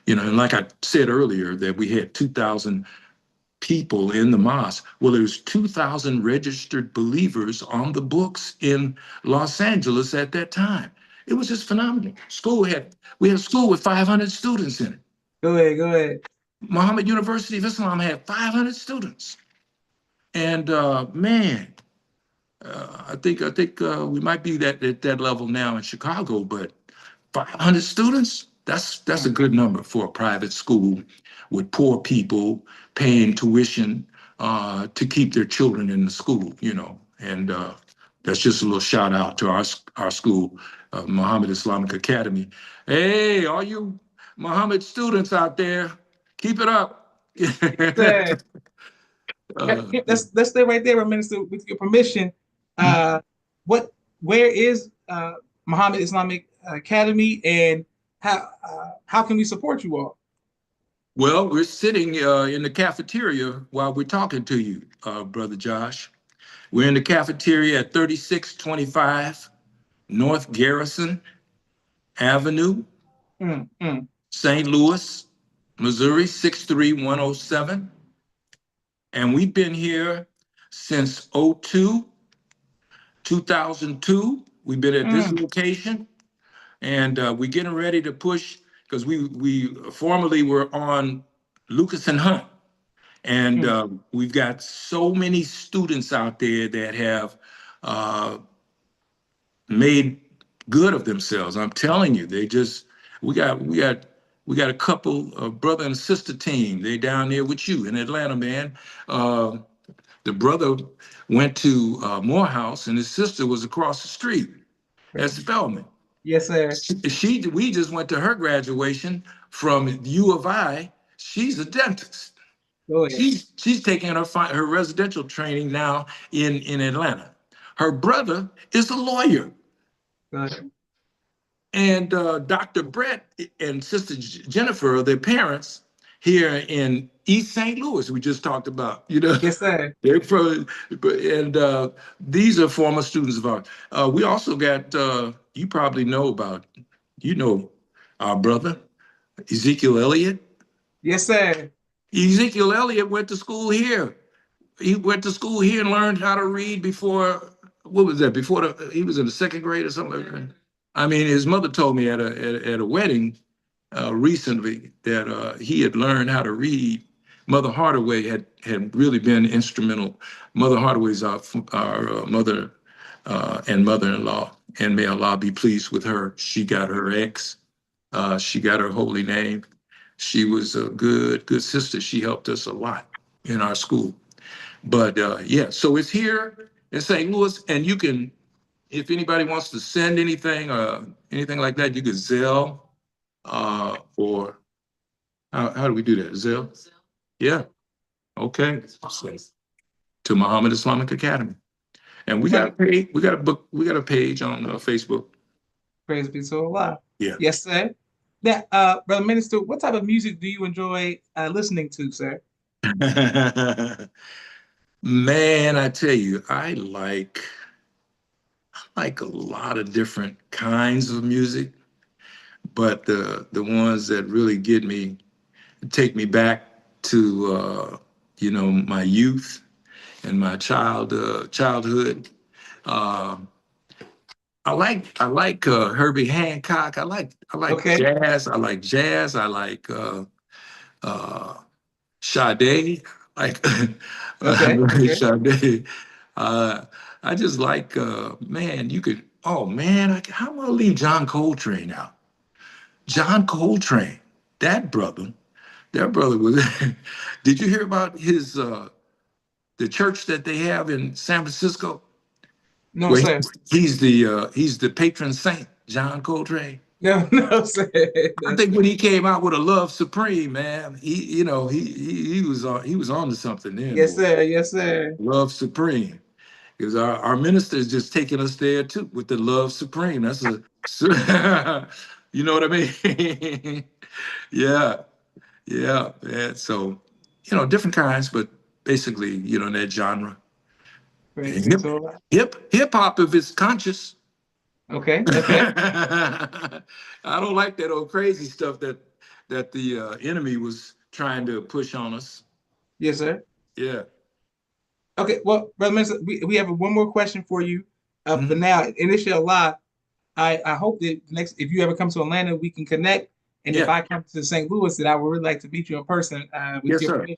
[SPEAKER 2] And like I said earlier, that we had 2,000 people in the mosque. Well, there's 2,000 registered believers on the books in Los Angeles at that time. It was just phenomenal. We had a school with 500 students in it.
[SPEAKER 1] Go ahead. Go ahead.
[SPEAKER 2] Muhammad University of Islam had 500 students. And man, I think we might be at that level now in Chicago, but 500 students, that's a
[SPEAKER 1] Mm.
[SPEAKER 2] good number for a private school with poor people paying tuition to keep their children in the school. And that's just a little shout out to our school. of Muhammad Islamic Academy. Hey, all you Muhammad students out there, keep it up.
[SPEAKER 1] Sir.
[SPEAKER 2] uh,
[SPEAKER 1] Let's stay right there, Minister, with your permission. What where is Muhammad Islamic Academy, and how can we support you all?
[SPEAKER 2] well, we're sitting in the cafeteria while we're talking to you, Brother Josh. We're in the cafeteria at 3625 North Garrison Avenue,
[SPEAKER 1] Mm, mm,
[SPEAKER 2] St. Louis, Missouri, 63107. And we've been here since '02, 2002. We've been at this
[SPEAKER 1] mm,
[SPEAKER 2] location, and we're getting ready to push because we formerly were on Lucas and Hunt. And
[SPEAKER 1] mm.
[SPEAKER 2] we've got so many students out there that have uh, made good of themselves. I'm telling you, they just we got we got we got a couple of brother and sister team. They down there with you in Atlanta, man. Uh, the brother went to Morehouse, and his sister was across the street at Spelman.
[SPEAKER 1] Yes, sir.
[SPEAKER 2] We just went to her graduation from U of I. She's a dentist.
[SPEAKER 1] Go ahead.
[SPEAKER 2] She's taking her residential training now in Atlanta. Her brother is a lawyer.
[SPEAKER 1] Go ahead.
[SPEAKER 2] And Dr. Brett and Sister Jennifer, their parents here in East St. Louis, we just talked about,
[SPEAKER 1] Yes, sir.
[SPEAKER 2] they're from, and these are former students of ours. We also got, you probably know about, our brother, Ezekiel Elliott.
[SPEAKER 1] Yes, sir.
[SPEAKER 2] Ezekiel Elliott went to school here. He went to school here and learned how to read before, what was that? He was in the second grade or something like that. I mean, his mother told me at a wedding recently that he had learned how to read. Mother Hardaway had really been instrumental. Mother Hardaway's our mother and mother-in-law, and may Allah be pleased with her. She got her ex. She got her holy name. She was a good sister. She helped us a lot in our school. But yeah, so it's here in St. Louis, and you can, if anybody wants to send anything, anything like that, you can Zelle, or how do we do that? Zelle? Yeah. Okay. So, to Muhammad Islamic Academy, and we got a
[SPEAKER 1] Right.
[SPEAKER 2] page. We got a book. We got a page on Facebook.
[SPEAKER 1] Praise be to Allah.
[SPEAKER 2] Yeah.
[SPEAKER 1] Yes, sir. Now, Brother Minister, what type of music do you enjoy listening to, sir?
[SPEAKER 2] Man, I tell you, I like a lot of different kinds of music, but the ones that really get me, take me back to my youth and my childhood. Uh, I like Herbie Hancock. I like
[SPEAKER 1] Okay.
[SPEAKER 2] jazz. I like jazz. I like uh, Sade. Like
[SPEAKER 1] Okay. Okay.
[SPEAKER 2] Sade. Uh, I just like man. You could. Oh man, how am I gonna leave John Coltrane out? John Coltrane, that brother. That brother was. Did you hear about the church that they have in San Francisco?
[SPEAKER 1] No,
[SPEAKER 2] Where
[SPEAKER 1] sir.
[SPEAKER 2] he's the patron saint, John Coltrane.
[SPEAKER 1] No, no, sir.
[SPEAKER 2] I
[SPEAKER 1] That's
[SPEAKER 2] think when he came out with a Love Supreme, man, he was on to something then,
[SPEAKER 1] yes,
[SPEAKER 2] boy.
[SPEAKER 1] sir. Yes, sir.
[SPEAKER 2] Love Supreme. Because our minister is just taking us there too with the Love Supreme. That's you know what I mean? Yeah, yeah, yeah. So, different kinds, but basically, in that genre.
[SPEAKER 1] Praise
[SPEAKER 2] And
[SPEAKER 1] be to Allah.
[SPEAKER 2] hip hop, if it's conscious.
[SPEAKER 1] Okay. Okay.
[SPEAKER 2] I don't like that old crazy stuff that the enemy was trying to push on us.
[SPEAKER 1] Yes, sir.
[SPEAKER 2] Yeah.
[SPEAKER 1] Okay. Well, Brother Minister, we have one more question for you. For
[SPEAKER 2] Mhm.
[SPEAKER 1] now, and inshallah, I hope that next, if you ever come to Atlanta, we can connect. And if
[SPEAKER 2] Yeah.
[SPEAKER 1] I come to St. Louis, that I would really like to meet you in person with
[SPEAKER 2] Yes,
[SPEAKER 1] your
[SPEAKER 2] sir.
[SPEAKER 1] permission.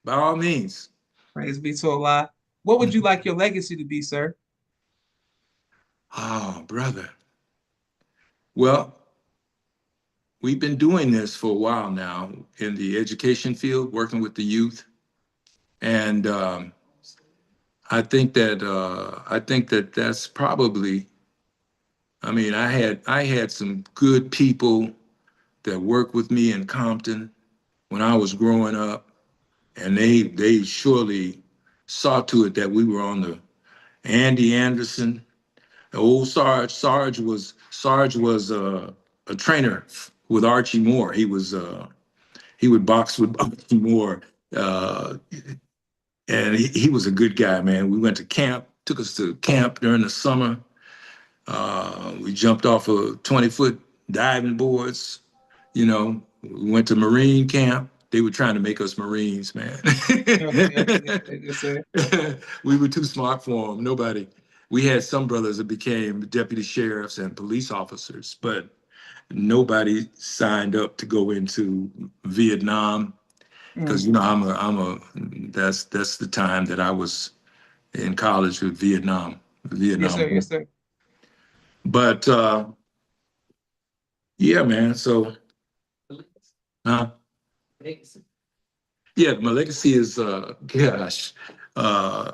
[SPEAKER 2] By all means.
[SPEAKER 1] Praise be to Allah. What would you
[SPEAKER 2] Mhm.
[SPEAKER 1] like your legacy to be, sir?
[SPEAKER 2] Oh, brother. Well, we've been doing this for a while now in the education field, working with the youth, and I think that that's probably I mean, I had some good people that worked with me in Compton when I was growing up, and they surely saw to it that we were on the Andy Anderson, the old Sarge. Sarge was a trainer with Archie Moore. He would box with Archie Moore, uh, and he was a good guy, man. We went to camp, took us to camp during the summer. We jumped off of 20-foot diving boards. You know, we went to Marine camp. They were trying to make us Marines, man.
[SPEAKER 1] Yes, sir.
[SPEAKER 2] We were too smart for them. Nobody. We had some brothers that became deputy sheriffs and police officers, but nobody signed up to go into Vietnam because
[SPEAKER 1] Mm.
[SPEAKER 2] you know that's the time that I was in college with
[SPEAKER 1] Yes,
[SPEAKER 2] Vietnam.
[SPEAKER 1] sir. Yes, sir.
[SPEAKER 2] But yeah, man. So uh, yeah, my legacy is gosh. Uh,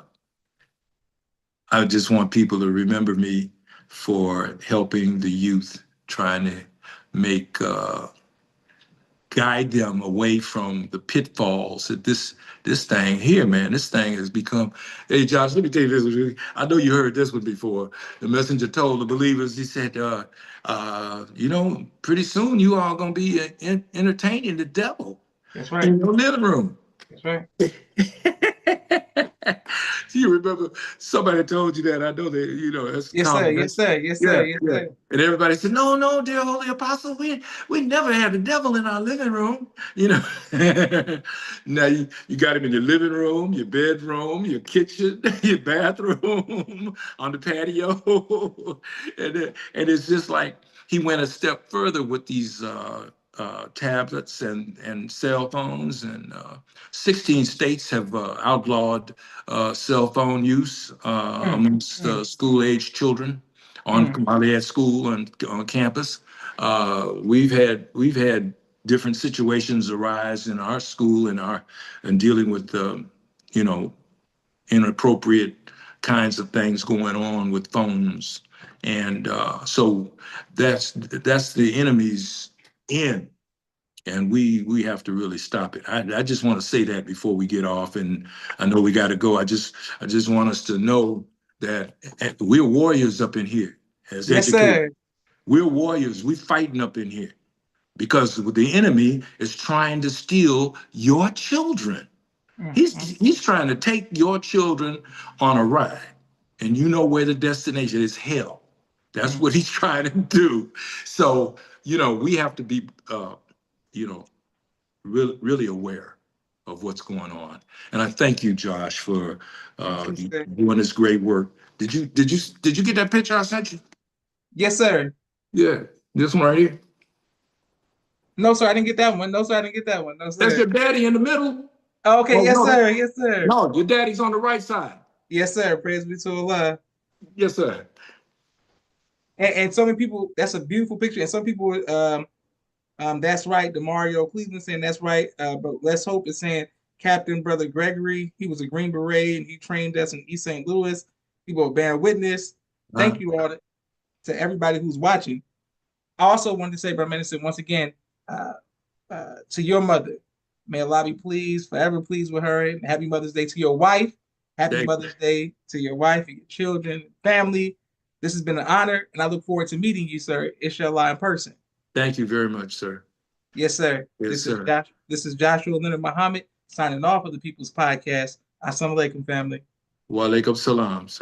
[SPEAKER 2] I just want people to remember me for helping the youth, trying to make guide them away from the pitfalls that this thing here, man. This thing has become. Hey, Josh, let me tell you this. I know you heard this one before. The messenger told the believers, he said, you know, pretty soon you all gonna be entertaining the devil
[SPEAKER 1] That's right.
[SPEAKER 2] in your living room.
[SPEAKER 1] That's right.
[SPEAKER 2] You remember somebody told you that? I know that, you know, that's
[SPEAKER 1] Yes, sir.
[SPEAKER 2] common.
[SPEAKER 1] Yes, sir. Yes, sir.
[SPEAKER 2] Yeah,
[SPEAKER 1] Yes,
[SPEAKER 2] yeah.
[SPEAKER 1] sir.
[SPEAKER 2] And everybody said, no, no, dear Holy Apostle, we never had the devil in our living room. You know, now you got him in your living room, your bedroom, your kitchen, your bathroom, on the patio. And it's just like he went a step further with these tablets and cell phones. And 16 states have outlawed cell phone use
[SPEAKER 1] Mm,
[SPEAKER 2] amongst
[SPEAKER 1] mm,
[SPEAKER 2] school-age children
[SPEAKER 1] mm,
[SPEAKER 2] while they're at school and on campus. We've had different situations arise in our school and dealing with you know, inappropriate kinds of things going on with phones, and so that's the enemy's end, and we have to really stop it. I just want to say that before we get off, and I know we got to go. I just want us to know that we're warriors up in here as
[SPEAKER 1] yes,
[SPEAKER 2] educators.
[SPEAKER 1] sir.
[SPEAKER 2] We're warriors. We fighting up in here because the enemy is trying to steal your children.
[SPEAKER 1] Mm, mm,
[SPEAKER 2] He's trying to take your children on a ride, and you know where the destination is: hell. That's
[SPEAKER 1] mm.
[SPEAKER 2] what he's trying to do. So you know we have to be you know really aware of what's going on. And I thank you, Josh, for
[SPEAKER 1] Thank you, sir.
[SPEAKER 2] doing this great work. Did you get that picture I sent you?
[SPEAKER 1] Yes, sir.
[SPEAKER 2] Yeah, this one right here.
[SPEAKER 1] No, sir. I didn't get that one. No, sir. I didn't get that one. No,
[SPEAKER 2] That's
[SPEAKER 1] sir.
[SPEAKER 2] your daddy in the middle.
[SPEAKER 1] Okay.
[SPEAKER 2] Oh
[SPEAKER 1] Yes,
[SPEAKER 2] no,
[SPEAKER 1] sir. Yes, sir.
[SPEAKER 2] no, your daddy's on the right side.
[SPEAKER 1] Yes, sir. Praise be to Allah.
[SPEAKER 2] Yes, sir.
[SPEAKER 1] And so many people. That's a beautiful picture. And some people, that's right. The Mario Cleveland saying that's right. But Let's Hope is saying Captain Brother Gregory. He was a Green Beret and he trained us in East St. Louis. People are bearing witness.
[SPEAKER 2] Uh,
[SPEAKER 1] Thank you all to everybody who's watching. I also wanted to say, Brother Minister, once again, uh, to your mother, may Allah be pleased, forever pleased with her. And happy Mother's Day to your wife. Happy
[SPEAKER 2] thank
[SPEAKER 1] Mother's Day to your wife and your children, family. This has been an honor, and I look forward to meeting you, sir, inshallah, in person.
[SPEAKER 2] Thank you very much, sir.
[SPEAKER 1] Yes, sir.
[SPEAKER 2] Yes,
[SPEAKER 1] This is
[SPEAKER 2] sir.
[SPEAKER 1] Josh. This is Joshua Leonard Muhammad signing off of the People's Podcast. Assalamu alaikum, family.
[SPEAKER 2] Wa alaikum salam, sir.